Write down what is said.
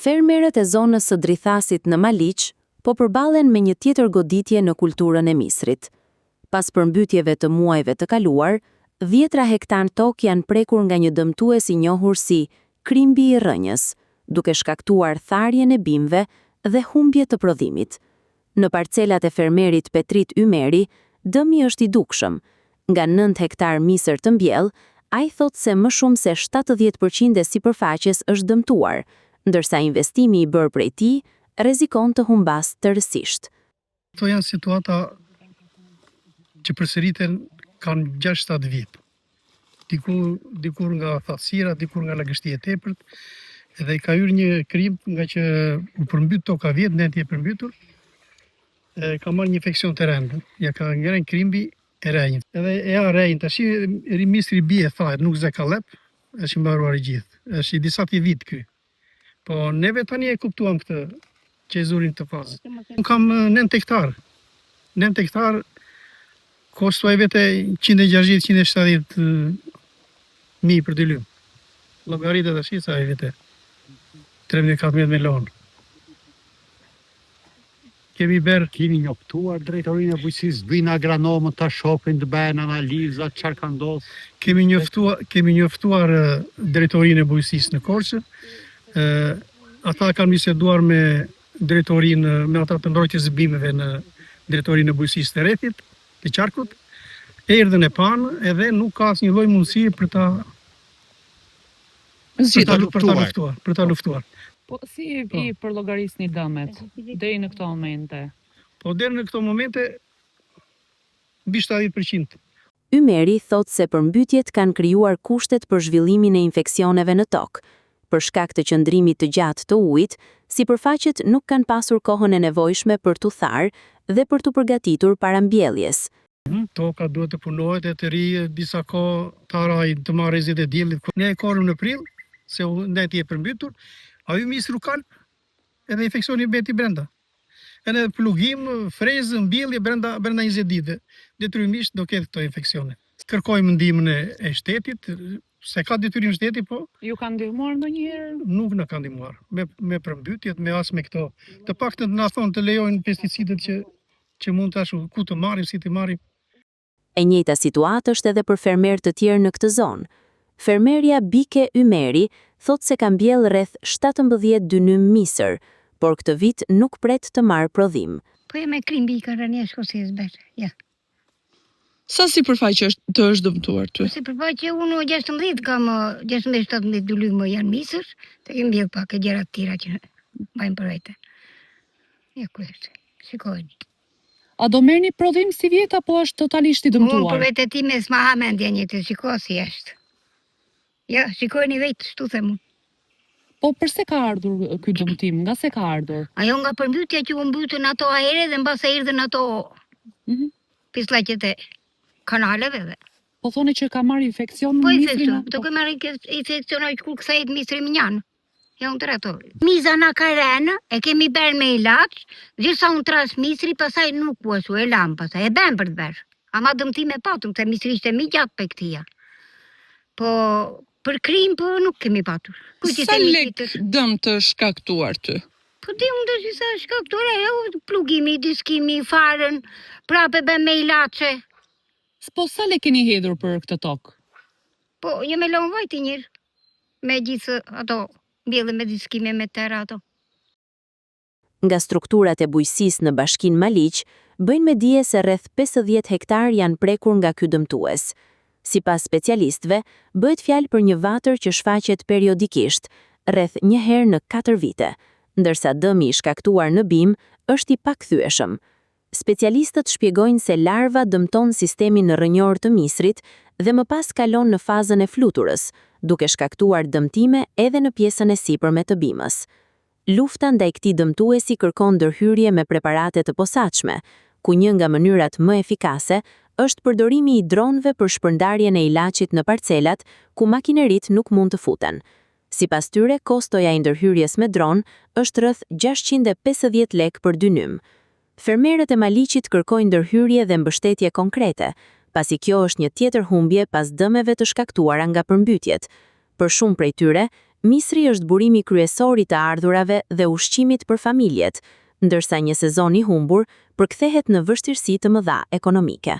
Fermerët e zonës së Drithasit në Maliq po përballen me një tjetër goditje në kulturën e misrit. Pas përmbytjeve të muajve të kaluar, 10 hektar tokë janë prekur nga një dëmtues i njohur si krimbi i rrënjës, duke shkaktuar tharjen e bimëve dhe humbje të prodhimit. Në parcelat e fermerit Petrit Ymeri, dëmi është i dukshëm. Nga 9 hektar misër të mbjell, ai thot se më shumë se 70% e sipërfaqes është dëmtuar, ndërsa investimi i bërë prej tij rrezikon të humbas tërësisht. Këto janë situata që përsëriten kanë 6-7 vjet. Dikur nga thatësira, dikur nga lagështia e tepërt, edhe ka hyrë një krimb nga që u përmbyt toka vjet, neti e përmbytur, ka marrë një infeksion të rëndë, ja ka ngrenë krimbi e rrënjit. Edhe ja rrënjit, tash misri bie thajt, nuk zë ka lep, është i mbaruar i gjithë. Është i disa vit ky. Po neve tani e kuptuam këtë që e zurin të fazë. Unë kam 9 hektar. 9 hektar kostuaj vete 160-170 mijë për të lymë. Llogaritë tash sa e vete 13-14 milion. Kemi njoftuar drejtorinë e bujqësisë, vinë agronomët ta shohin, të bëjnë analiza, çfarë ka ndodhur. Kemi njoftuar drejtorinë e bujqësisë në Korçë. Ata kanë biseduar me drejtorinë, me ata të mbrojtjes së bimëve në drejtorinë e bujqësisë të Rrethit, të Qarkut. Erdhën e panë edhe nuk ka asnjë lloj mundësie për ta luftuar. Po si i përllogarisni dëmet deri në këto momente? Po deri në këto momente mbi 70%. Ymeri thot se përmbytjet kanë krijuar kushtet për zhvillimin e infeksioneve në tokë. Për shkak të qëndrimit të gjatë të ujit, sipërfaqet nuk kanë pasur kohën e nevojshme për t'u tharë dhe për t'u përgatitur para mbjelljes. Toka duhet të punohet e të ri disa kohë taraj të marrë rrezet e diellit. Ne e korrëm në prill, se neti e përmbytur, ai misru kan edhe infeksioni beti brenda. Edhe plugim, frezë, mbjellje brenda 20 ditë. Detyrimisht do ketë këto infeksione. Kërkojmë ndihmën e shtetit, se ka detyrim shteti, po. Ju kanë ndihmuar ndonjëherë? Nuk na kanë ndihmuar. Me përmbytjet, me as me këto. Të paktën na thonë të lejojnë pesticidet që mund tash ku të marrim, si të marrim. E njëjta situatë është edhe për fermerë të tjerë në këtë zonë. Fermerja Bike Ymeri thot se ka mbjell rreth 17 dynym misër, por këtë vit nuk pret të marrë prodhim. Po me krimbi ka rënë shkosjes ber. Ja. Sa sipërfaqe të është dëmtuar ty? Sipërfaqe unë 16 kam 16-17 dylymë janë misër, të i mbjell pak e gjëra të tjera që bajnë për vete. Ja ku është. Shikojni. A do merrni prodhim si vjet apo është totalisht i dëmtuar? Unë për vete time s'ma ha mendja një të shiko si është. Ja, shikojni vetë, shtu them unë. Po përse ka ardhur ky dëmtim? Nga se ka ardhur? Ajo nga përmbytja që u mbytën ato ajere dhe mbas e erdhën ato pislaqet e kanaleve dhe. Po thoni që ka marrë infeksion Po misrin? të ka marrë infeksion ai kur kthehet misri minjan. Ja unë tëra. Miza na ka rënë, e kemi bërë me ilaç, gjithsa unë tras misri, pasaj nuk u ashtu e lam, pasaj e bën për të bërë. Ama dëmtime patëm, se misri ishte mi gjatë pe këtia. Po për krim po nuk kemi patur. Sa lek dëm të shkaktuar ty? Po ti unë të sa shkaktuar ajo plugimi, diskimi, farën, prapë bën me ilaçe. Po sa lek keni hedhur për këtë tokë? Po një me lënë vajti njërë, me gjithë ato mbjellë me diskime me tëra ato. Nga strukturat e bujqësisë në Bashkinë Maliq, bëjnë me dije se rreth 50 hektar janë prekur nga ky dëmtues. Sipas specialistëve, bëhet fjalë për një vatër që shfaqet periodikisht, rreth një herë në 4 vite, ndërsa dëmi i shkaktuar në bimë është i pakthyeshëm. Specialistët shpjegojnë se larva dëmton sistemin rrënjor të misrit dhe më pas kalon në fazën e fluturës, duke shkaktuar dëmtime edhe në pjesën e sipërme të bimës. Lufta ndaj këtij dëmtuesi kërkon ndërhyrje me preparate të posaçme, ku një nga mënyrat më efikase është përdorimi i dronëve për shpërndarjen e ilaçit në parcelat ku makineritë nuk mund të futen. Sipas tyre, kostoja e ndërhyrjes me dron është rreth 650 lek për dynym. Fermerët e Maliqit kërkojnë ndërhyrje dhe mbështetje konkrete, pasi kjo është një tjetër humbje pas dëmeve të shkaktuara nga përmbytjet. Për shumë prej tyre, Misri është burimi kryesor I të ardhurave dhe ushqimit për familjet, ndërsa një sezon I humbur përkthehet në vështirësi të mëdha ekonomike.